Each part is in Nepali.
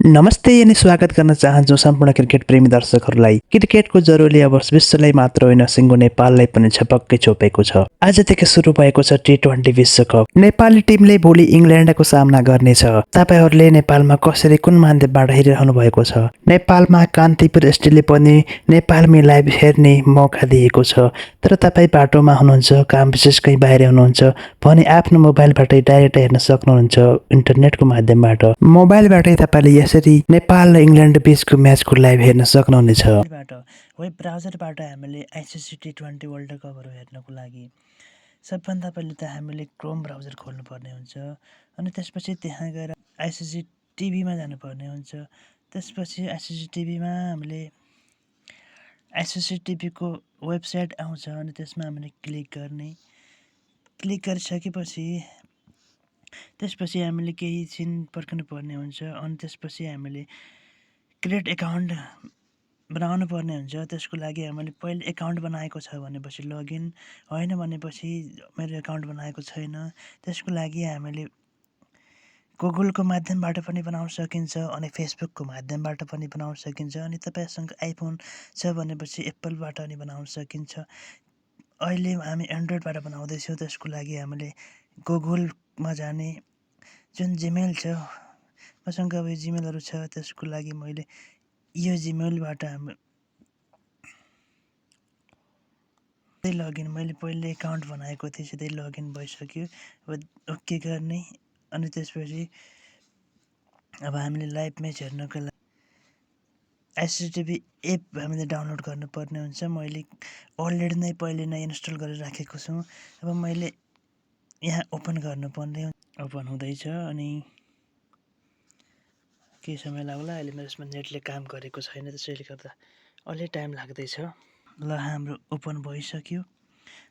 नमस्ते अनि स्वागत गर्न चाहन्छु सम्पूर्ण क्रिकेट प्रेमी दर्शकहरूलाई। क्रिकेटको जरोले अब विश्वलाई मात्र होइन सिङ्गो नेपाललाई पनि छपक्कै छोपेको छ। आजदेखि सुरु भएको छ T20 विश्वकप। नेपाली टिमले भोलि इङ्ल्यान्डको सामना गर्नेछ। तपाईहरूले नेपालमा कसरी कुन माध्यमबाट हेरिरहनु भएको छ? नेपालमा कान्तिपुर एसटीले पनि नेपालमै लाइभ हेर्ने मौका दिएको छ। तर तपाईँ बाटोमा हुनुहुन्छ, काम विशेष कहीँ बाहिर हुनुहुन्छ भने आफ्नो मोबाइलबाटै डाइरेक्ट हेर्न सक्नुहुन्छ इन्टरनेटको माध्यमबाट। मोबाइलबाटै तपाईँले यसरी नेपाल र इङ्ल्यान्ड बीचको म्याचको लाइभ हेर्न सक्नुहुनेछ। वेब ब्राउजरबाट हामीले आइसिसी T20 वर्ल्ड कपहरू हेर्नको लागि सबभन्दा पहिले त हामीले क्रोम ब्राउजर खोल्नुपर्ने हुन्छ अनि त्यसपछि त्यहाँ गएर आइसिसी टिभीमा जानुपर्ने हुन्छ। त्यसपछि आइसिसी टिभीमा हामीले आइसिसी टिभीको वेबसाइट आउँछ अनि त्यसमा हामीले क्लिक गरिसकेपछि त्यसपछि हामीले केही छिन पर्खनु पर्ने हुन्छ अनि त्यसपछि हामीले क्रिएट एकाउन्ट बनाउनु पर्ने हुन्छ। त्यसको लागि हामीले पहिले एकाउन्ट बनाएको छ भनेपछि लगइन, होइन भनेपछि मेरो एकाउन्ट बनाएको छैन, त्यसको लागि हामीले गुगलको माध्यमबाट पनि बनाउन सकिन्छ अनि फेसबुकको माध्यमबाट पनि बनाउन सकिन्छ अनि तपाईँसँग आइफोन छ भनेपछि एप्पलबाट पनि बनाउन सकिन्छ। अहिले हामी एन्ड्रोइडबाट बनाउँदैछौँ, त्यसको लागि हामीले गुगलमा जाने जुन जिमेल छ, मसँग अब यो जिमेलहरू छ, त्यसको लागि मैले यो जिमेलबाट लगइन मैले पहिले एकाउन्ट बनाएको थिएँ, सिधै लगइन भइसक्यो। अब ओके गर्ने अनि त्यसपछि अब हामीले लाइभ म्याच हेर्नको लागि आइसिसी टिभी एप हामीले डाउनलोड गर्नुपर्ने हुन्छ। मैले अलरेडी नै पहिले नै इन्स्टल गरेर राखेको छु। अब मैले यहाँ ओपन गर्नुपर्ने, ओपन हुँदैछ अनि केही समय लाग्ला। अहिले मेरो यसमा नेटले काम गरेको छैन, त्यसैले गर्दा अलि टाइम लाग्दैछ। ल हाम्रो ओपन भइसक्यो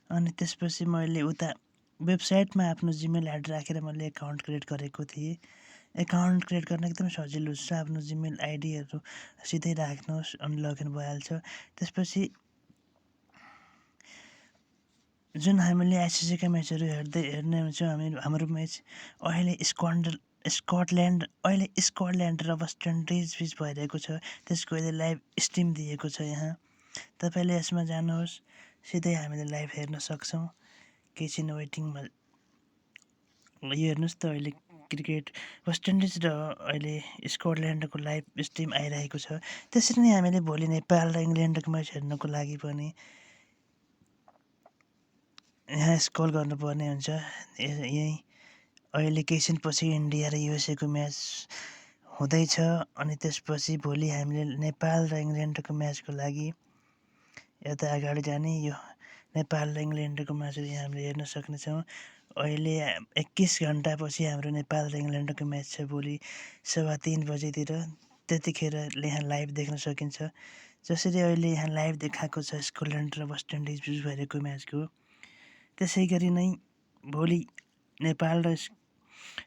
अनि त्यसपछि मैले उता वेबसाइटमा आफ्नो जिमेल एड राखेर मैले एकाउन्ट क्रिएट गरेको थिएँ। एकाउन्ट क्रिएट गर्न एकदम सजिलो छ। आफ्नो जिमेल आइडीहरू सिधै राख्नुहोस् अनि लगइन भइहाल्छ। त्यसपछि जुन हामीले आइसिसीका म्याचहरू हेर्ने हुन्छौँ, हाम्रो म्याच अहिले स्कटल्यान्ड र वेस्ट इन्डिज बिच भइरहेको छ। त्यसको अहिले लाइभ स्ट्रिम दिएको छ। यहाँ तपाईँले यसमा जानुहोस्, सिधै हामीले लाइभ हेर्न सक्छौँ। केही छैन वेटिङमा। यो हेर्नुहोस् त, अहिले क्रिकेट वेस्ट इन्डिज र अहिले स्कटल्यान्डको लाइभ स्ट्रिम आइरहेको छ। त्यसरी नै हामीले भोलि नेपाल र इङ्ल्यान्डको म्याच हेर्नको लागि पनि यहाँ स्क्रल गर्नुपर्ने हुन्छ। यहीँ अहिले केही क्षणपछि इन्डिया र युएसएको म्याच हुँदैछ अनि त्यसपछि भोलि हामीले नेपाल र इङ्ल्यान्डको म्याचको लागि यता अगाडि जाने यो नेपाल र इङ्ल्यान्डको म्याचहरू यहाँ हामीले हेर्न सक्नेछौँ। अहिले 21 घन्टापछि हाम्रो नेपाल र इङ्ल्यान्डको म्याच छ भोलि 3:15 बजेतिर। त्यतिखेर यहाँ लाइभ देख्न सकिन्छ। जसरी अहिले यहाँ लाइभ देखाएको छ स्कटल्यान्ड र वेस्ट इन्डिज बिच भइरहेको म्याचको, त्यसै गरी नै भोलि नेपाल र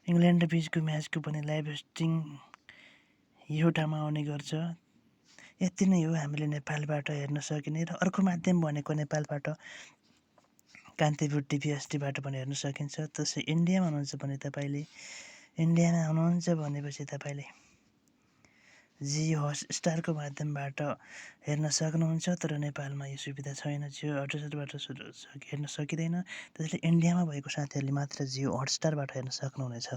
इङ्ल्यान्ड बिचको म्याचको पनि लाइभ स्ट्रिम यो ठाउँमा आउने गर्छ। यति नै हो हामीले नेपालबाट हेर्न सकिने। र अर्को माध्यम भनेको नेपालबाट कान्तिपुर टिभी एसटीबाट पनि हेर्न सकिन्छ। त्यसै इन्डियामा हुनुहुन्छ भने तपाईँले भनेपछि तपाईँले जियो हटस्टारको माध्यमबाट हेर्न सक्नुहुन्छ। तर नेपालमा यो सुविधा छैन, जियो हटस्टारबाट हेर्न सकिँदैन। त्यसैले इन्डियामा भएको साथीहरूले मात्र जियो हटस्टारबाट हेर्न सक्नुहुनेछ।